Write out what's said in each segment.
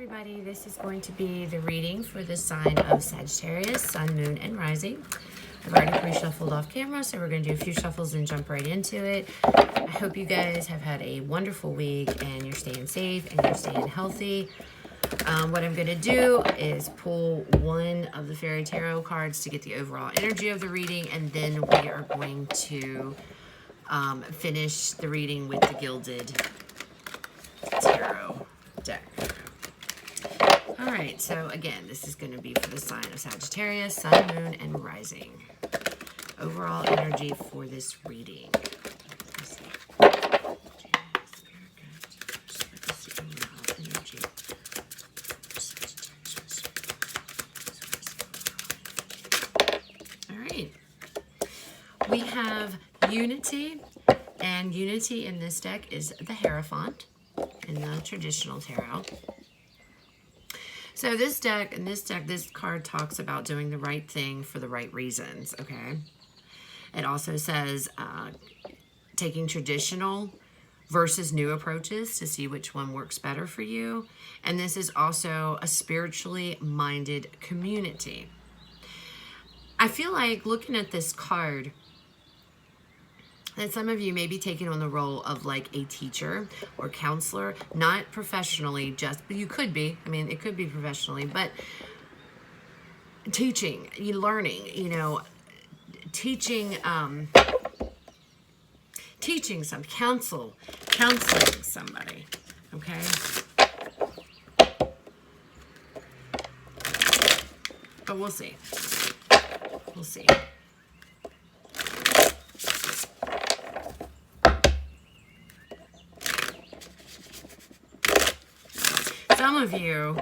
everybody, this is going to be the reading for the sign of Sagittarius, Sun, Moon, and Rising. I've already pre-shuffled off camera, so we're going to do a few shuffles and jump right into it. I hope you guys have had a wonderful week and you're staying safe and you're staying healthy. What I'm going to do is pull one of the Fairy Tarot cards to get the overall energy of the reading, and then we are going to finish the reading with the Gilded Tarot deck. All right, so again, this is going to be for the sign of Sagittarius, Sun, Moon, and Rising. Overall energy for this reading. All right, we have Unity, and Unity in this deck is the Hierophant in the traditional tarot. So this card talks about doing the right thing for the right reasons, okay? It also says taking traditional versus new approaches to see which one works better for you. And this is also a spiritually minded community. I feel like looking at this card, that some of you may be taking on the role of like a teacher or counselor, not professionally, but you could be. I mean, it could be professionally, but teaching, learning, teaching counseling somebody, okay? But we'll see. We'll see. Some of you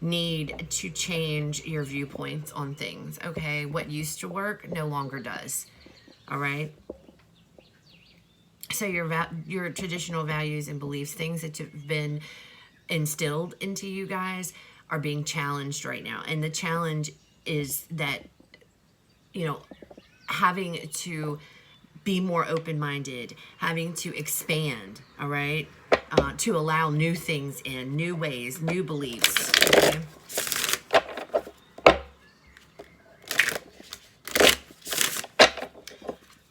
need to change your viewpoints on things, okay? What used to work no longer does, all right? So your traditional values and beliefs, things that have been instilled into you guys, are being challenged right now. And the challenge is that, having to be more open-minded, having to expand, all right? To allow new things in, new ways, new beliefs, okay?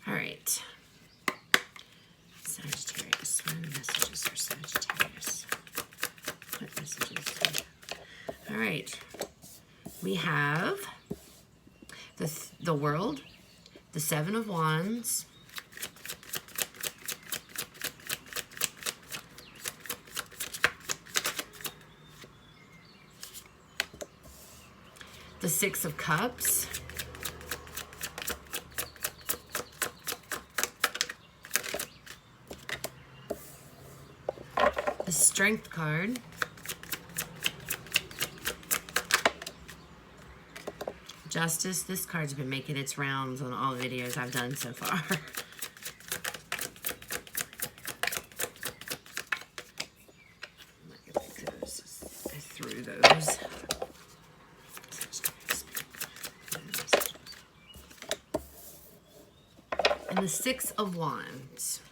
All right. Sagittarius, what are the messages for Sagittarius? What messages? All right. We have the World, the Seven of Wands, the Six of Cups, the Strength card, Justice. This card's been making its rounds on all the videos I've done so far. I threw those. And the Six of Wands.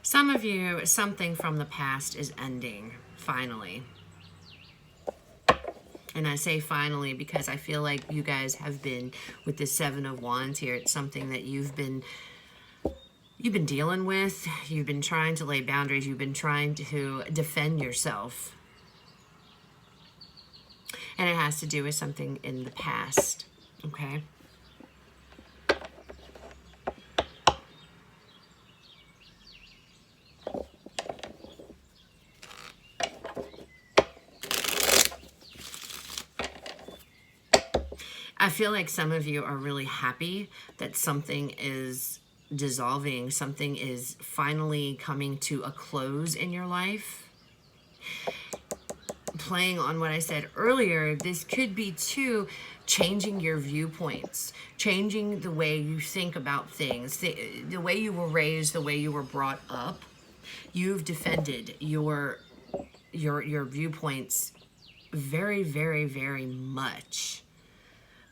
Some of you, something from the past is ending, finally. And I say finally because I feel like you guys have been, with the Seven of Wands here, it's something that you've been dealing with. You've been trying to lay boundaries. You've been trying to defend yourself. And it has to do with something in the past, okay? I feel like some of you are really happy that something is dissolving, something is finally coming to a close in your life. Playing on what I said earlier, this could be too changing your viewpoints, changing the way you think about things, the way you were raised, the way you were brought up. You've defended your viewpoints very, very, very much.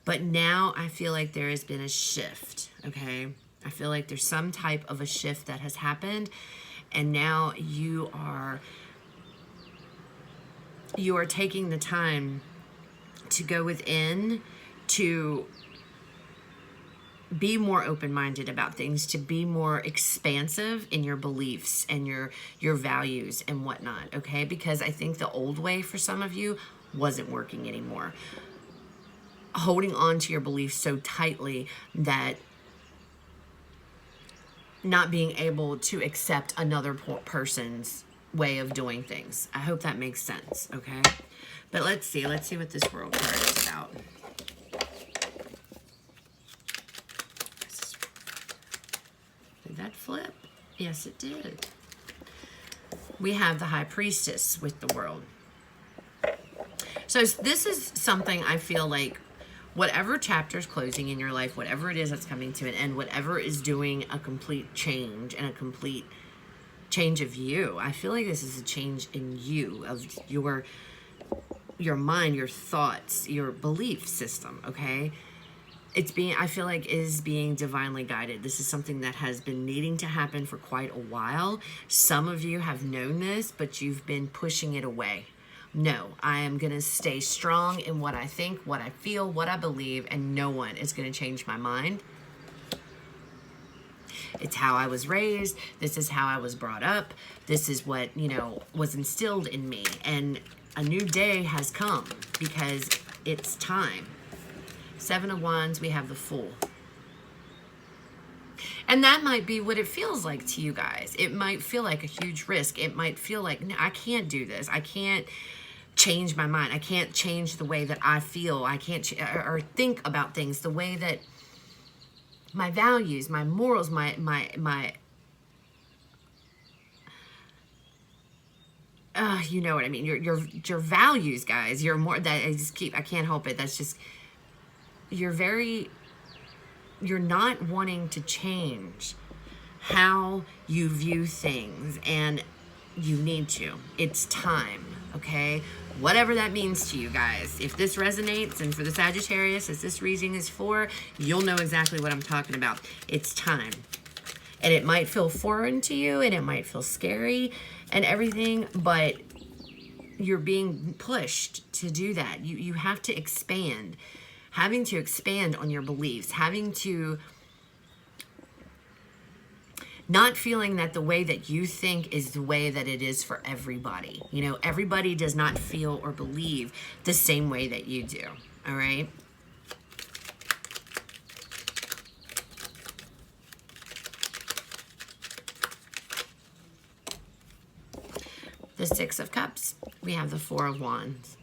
But now I feel like there has been a shift, okay? I feel like there's some type of a shift that has happened, and now you are taking the time to go within, to be more open-minded about things, to be more expansive in your beliefs and your values and whatnot, okay? Because I think the old way for some of you wasn't working anymore. Holding on to your beliefs so tightly that not being able to accept another person's way of doing things. I hope that makes sense, okay? But let's see what this World card is about. Did that flip? Yes, it did. We have the High Priestess with the World. So this is something I feel like whatever chapter is closing in your life, whatever it is that's coming to an end, whatever is doing a complete change and a complete change of you, I feel like this is a change in you, of your mind, your thoughts, your belief system, okay? I feel like is being divinely guided. This is something that has been needing to happen for quite a while. Some of you have known this, but you've been pushing it away. No, I am going to stay strong in what I think, what I feel, what I believe, and no one is going to change my mind. It's how I was raised. This is how I was brought up. This is what, was instilled in me. And a new day has come because it's time. 7 of Wands, we have the Fool. And that might be what it feels like to you guys. It might feel like a huge risk. It might feel like, no, I can't do this. I can't change my mind. I can't change the way that I feel. I can't or think about things the way that my values, my morals, my you know what I mean? Your values, guys. You're more that I can't help it. That's just you're not wanting to change how you view things, and you need to. It's time, okay? Whatever that means to you guys. If this resonates, and for the Sagittarius, as this reading is for, you'll know exactly what I'm talking about. It's time. And it might feel foreign to you, and it might feel scary and everything, but you're being pushed to do that. You have to expand. Having to expand on your beliefs, having to not feeling that the way that you think is the way that it is for everybody. Everybody does not feel or believe the same way that you do, all right? The 6 of Cups, we have the 4 of Wands.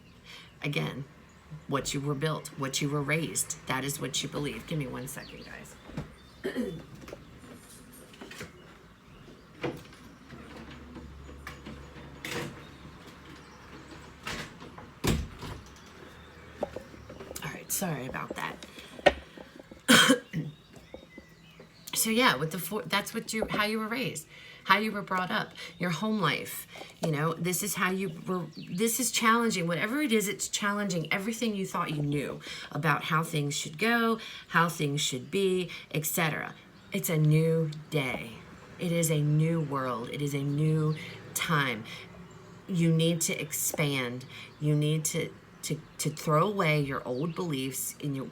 Again, what you were built, what you were raised, that is what you believe. Give me 1 second, guys. All right, sorry about that. So yeah, with the 4, that's how you were raised, how you were brought up, your home life. This is how you were. This is challenging. Whatever it is, it's challenging everything you thought you knew about how things should go, how things should be, etc. It's a new day. It is a new world. It is a new time. You need to expand. You need to throw away your old beliefs and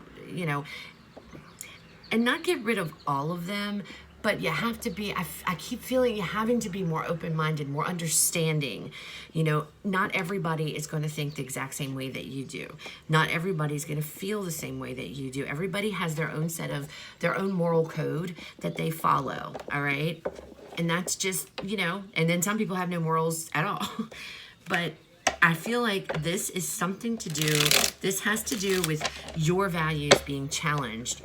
and not get rid of all of them, but you have to be, I keep feeling you having to be more open-minded, more understanding. Not everybody is going to think the exact same way that you do. Not everybody's going to feel the same way that you do. Everybody has their own their own moral code that they follow, all right? And that's just, and then some people have no morals at all. But I feel like this is something to do, this has to do with your values being challenged.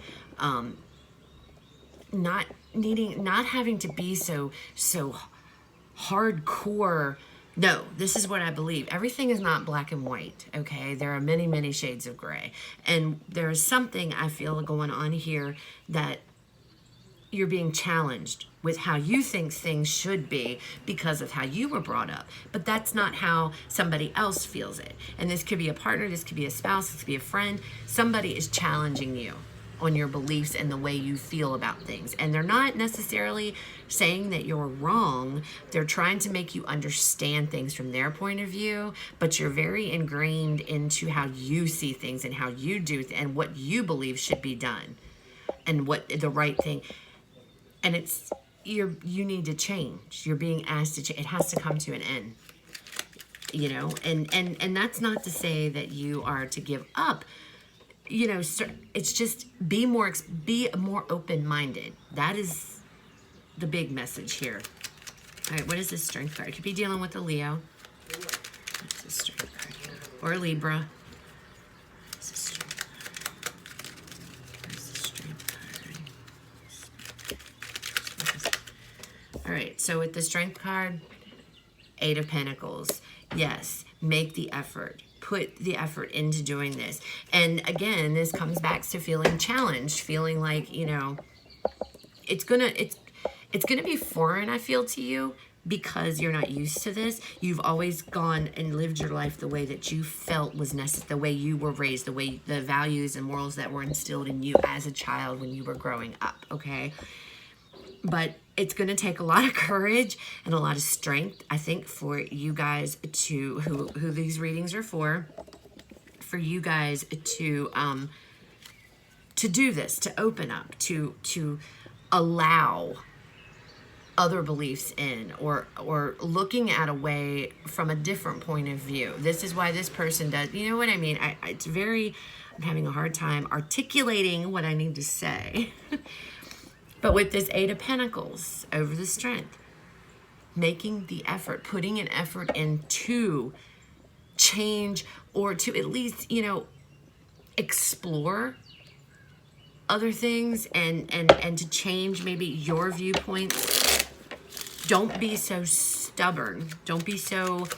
Not having to be so hardcore. No, this is what I believe. Everything is not black and white, okay? There are many, many shades of gray. And there is something I feel going on here that you're being challenged with how you think things should be because of how you were brought up. But that's not how somebody else feels it. And this could be a partner, this could be a spouse, this could be a friend. Somebody is challenging you. on your beliefs and the way you feel about things. And they're not necessarily saying that you're wrong. They're trying to make you understand things from their point of view, but you're very ingrained into how you see things and how you do and what you believe should be done and what the right thing. And it's you need to change. You're being asked to change. It has to come to an end. You know, and that's not to say that you are to give up. You know, it's just be more open-minded. That is the big message here. All right, what is this strength card? Could be dealing with a Leo. What's this strength card here? Or a Libra. What's this strength card? Where's the strength card? All right, so with the strength card, 8 of Pentacles. Yes, make the effort. Put the effort into doing this. And again, this comes back to feeling challenged, feeling like, you know, it's gonna be foreign, I feel, to you, because you're not used to this. You've always gone and lived your life the way that you felt was necessary, the way you were raised, the way the values and morals that were instilled in you as a child when you were growing up, okay? But it's going to take a lot of courage and a lot of strength, I think, for you guys to, who these readings are for you guys to do this, to open up, to allow other beliefs in, or looking at a way from a different point of view. This is why this person does, you know what I mean? I'm having a hard time articulating what I need to say. But with this 8 of Pentacles over the strength, making the effort, putting an effort into change, or to at least, you know, explore other things and to change maybe your viewpoints. Don't be so stubborn. Don't be so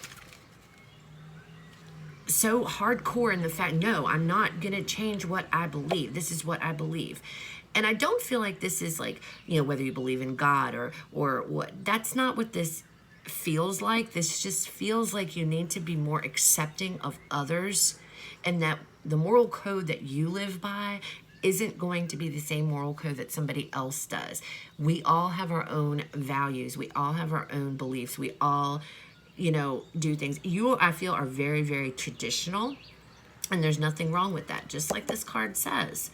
hardcore in the fact, no, I'm not going to change what I believe. This is what I believe. And I don't feel like this is like, you know, whether you believe in God or what. That's not what this feels like. This just feels like you need to be more accepting of others, and that the moral code that you live by isn't going to be the same moral code that somebody else does. We all have our own values. We all have our own beliefs. We all, you know, do things. You, I feel, are very, very traditional, and there's nothing wrong with that. Just like this card says.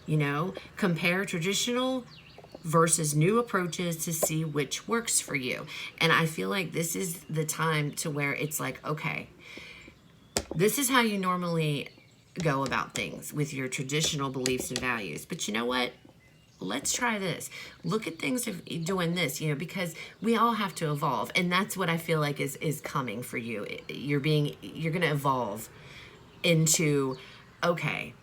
You know, compare traditional versus new approaches to see which works for you. And I feel like this is the time to where it's like, okay, this is how you normally go about things with your traditional beliefs and values. But you know what? Let's try this. Look at things of doing this, you know, because we all have to evolve. And that's what I feel like is coming for you. You're going to evolve into, okay,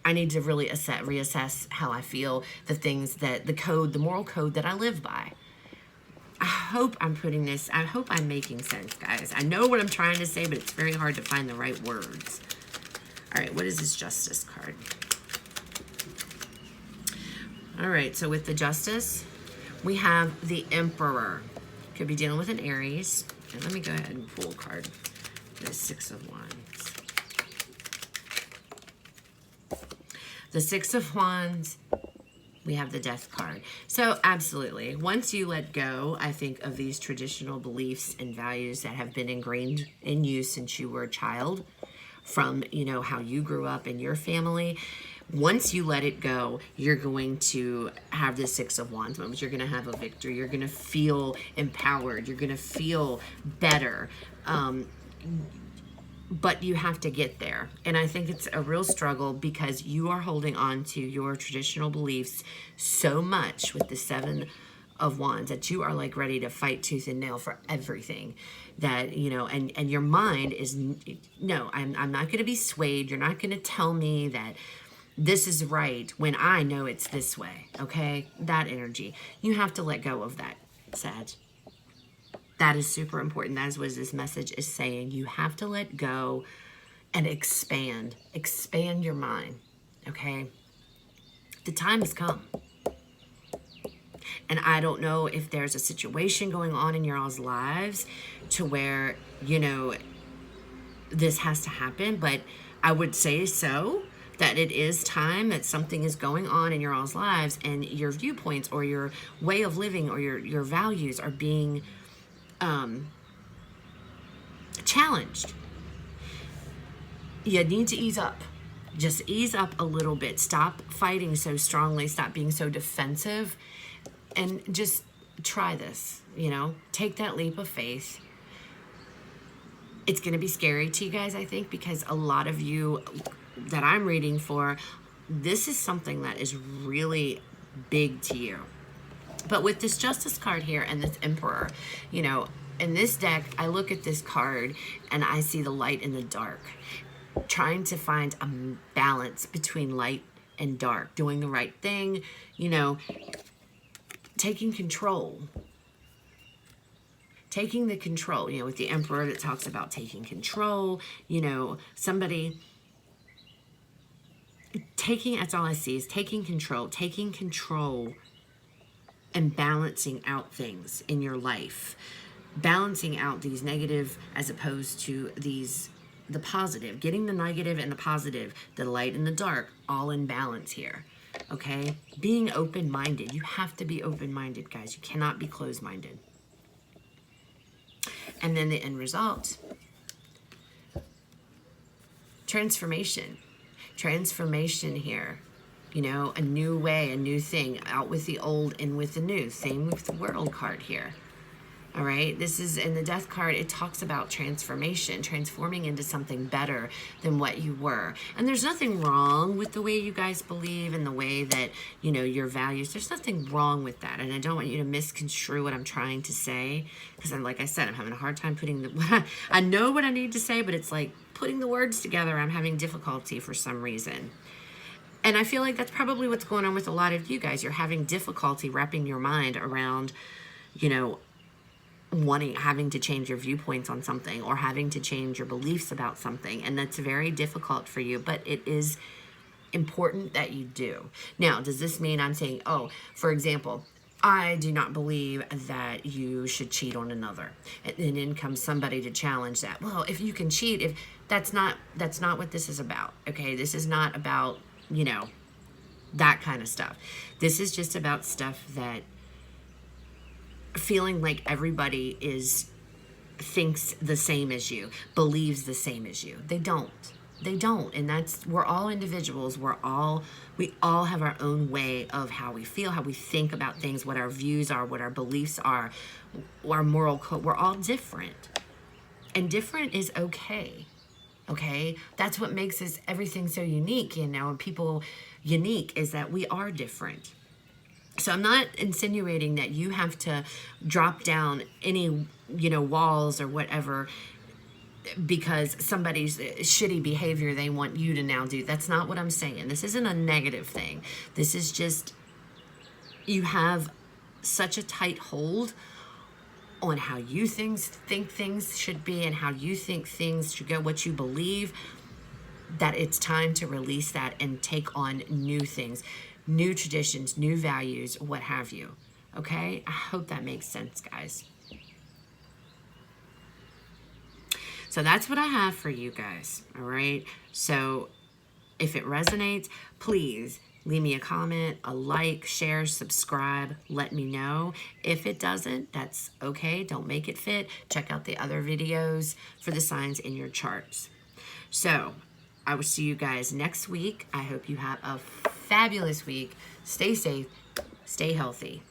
I need to really reassess how I feel, the things that, the moral code that I live by. I hope I'm making sense, guys. I know what I'm trying to say, but it's very hard to find the right words. All right, what is this Justice card? All right, so with the Justice, we have the Emperor. Could be dealing with an Aries. And let me go ahead and pull a card. The 6 of Wands. The 6 of Wands, we have the Death card. So absolutely, once you let go, I think, of these traditional beliefs and values that have been ingrained in you since you were a child, from, you know, how you grew up in your family, once you let it go, you're going to have the 6 of Wands moment. You're going to have a victory. You're going to feel empowered. You're going to feel better. But you have to get there. And I think it's a real struggle because you are holding on to your traditional beliefs so much with the 7 of Wands that you are like ready to fight tooth and nail for everything. That, you know, and your mind is, no, I'm not going to be swayed. You're not going to tell me that this is right when I know it's this way, okay? That energy. You have to let go of that, Sag. That is super important. That is what this message is saying. You have to let go and expand. Expand your mind, okay? The time has come. And I don't know if there's a situation going on in your all's lives to where, you know, this has to happen, but I would say so. that it is time, that something is going on in your all's lives, and your viewpoints or your way of living or your values are being challenged. You need to ease up. Just ease up a little bit. Stop fighting so strongly. Stop being so defensive. And just try this, take that leap of faith. It's going to be scary to you guys, I think, because a lot of you that I'm reading for, this is something that is really big to you. But with this Justice card here and this Emperor, in this deck, I look at this card and I see the light and the dark, trying to find a balance between light and dark, doing the right thing, taking control. Taking the control, with the Emperor that talks about taking control, somebody taking, that's all I see is taking control and balancing out things in your life. Balancing out these negative as opposed to the positive. Getting the negative and the positive, the light and the dark, all in balance here. Okay? Being open-minded. You have to be open-minded, guys. You cannot be closed-minded. And then the end result. Transformation. Transformation here. A new way, a new thing. Out with the old, in with the new. Same with the World card here. All right, this is in the Death card, it talks about transformation, transforming into something better than what you were. And there's nothing wrong with the way you guys believe and the way that, your values. There's nothing wrong with that. And I don't want you to misconstrue what I'm trying to say, because like I said, I'm having a hard time putting I know what I need to say, but it's like putting the words together. I'm having difficulty for some reason. And I feel like that's probably what's going on with a lot of you guys. You're having difficulty wrapping your mind around, having to change your viewpoints on something or having to change your beliefs about something. And that's very difficult for you, but it is important that you do. Now, does this mean I'm saying, for example, I do not believe that you should cheat on another. And then comes somebody to challenge that. Well, if you can cheat, if that's not what this is about. Okay, this is not about, that kind of stuff. This is just about stuff that feeling like everybody thinks the same as you, believes the same as you. They don't. And we're all individuals. We all have our own way of how we feel, how we think about things, what our views are, what our beliefs are, our moral code. We're all different. And different is okay. Okay? That's what makes everything so unique, and people unique is that we are different. So I'm not insinuating that you have to drop down any, walls or whatever because somebody's shitty behavior they want you to now do. That's not what I'm saying. This isn't a negative thing. This is just you have such a tight hold on how you think things should be and how you think things should go, what you believe, that it's time to release that and take on new things. New traditions, new values, what have you. Okay? I hope that makes sense, guys. So that's what I have for you guys. All right? So if it resonates, please leave me a comment, a like, share, subscribe. Let me know. If it doesn't, that's okay. Don't make it fit. Check out the other videos for the signs in your charts. So I will see you guys next week. I hope you have a fabulous week. Stay safe. Stay healthy.